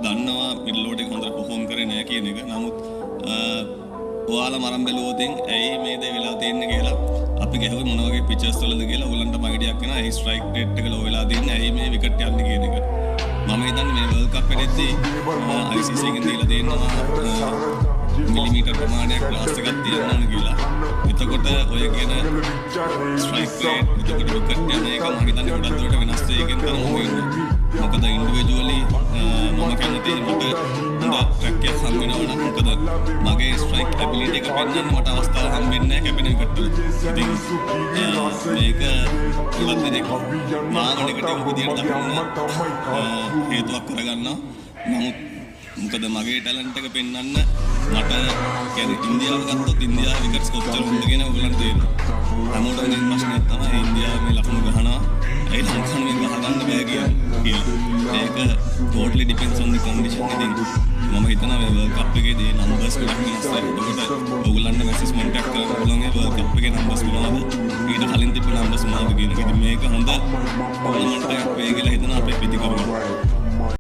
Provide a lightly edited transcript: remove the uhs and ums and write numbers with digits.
දන්නවා middle order එක හොඳට perform කරේ නැහැ කියන එක. නමුත් ඔයාලා මරන් බැලුවොත් ඇයි මේ දේ වෙලා තියෙන්නේ කියලා අපි ගැහුවේ මොන වගේ පිචර්ස් වලද කියලා ඔයගලන්ට මගඩියක් වෙනවා. ඒ ස්ට්‍රයික් රේට් එක ලෝ වෙලා තියෙන්නේ ඇයි මේ විකට් යන්නේ කියන එක. මම හිතන්නේ මේ වර්ල්ඩ් කප් එකේදී ICC එකෙන් දීලා දෙනවා මිලිමීටර් ප්‍රමාණයක් ලාස්ට් එකක් තියන්න ඕන කියලා. එතකොට ඔය කියන ස්ට්‍රයික් රේට් එතකොට විකට් යන එක මම හිතන්නේ ගොඩක් දුරට වෙනස් වෙයි කියන තරම වෙන්නේ. මොකද ඉන්ඩිවිජුවලි මම කැමති මට හොඳ ට්‍රැක් එකක් හම් වෙනවා නම් මොකද මගේ ස්ට්‍රයික් ඇබිලිටි එක පෙන්වන්න මට අවස්ථාව හම් වෙන්නේ නැහැ කැපෙන විකට් වල. ඉතින් මේක ගොඩක් දෙනෙක් මාව නෙගටිව් විදියට දකින්න හේතුවක් කරගන්නවා. නමුත් මොකද මගේ ටැලන්ට් එක පෙන්වන්න මට කියන්නේ ඉන්දියාව ගත්තොත් ඉන්දියාව විකට්ස් කොච්චර හොඳ කියන ඔයගලන්ට තේරෙනවා. හැමෝටම මේ ප්‍රශ්නයක් තමයි ඉන්දියාව මේ ලකුණු ගහනවා. ඒ ලකුණු මේ ගහගන්න බෑ කියලා. ඒක totally depends on the condition. ඉතින් මම හිතනවා මේ World Cup එකේදී numbers ගොඩක් වෙනස් වෙනවා. ඒකට ඔයගලන්ට message contact කරන්න පුළුවන් ඒ World Cup එකේ numbers මොනවද? ඊට කලින් තිබුණ numbers මොනවද කියන එක. ඉතින් මේක හොඳ tournament එකක් වෙයි කියලා හිතනවා අපේ පිටිකරුවෝ.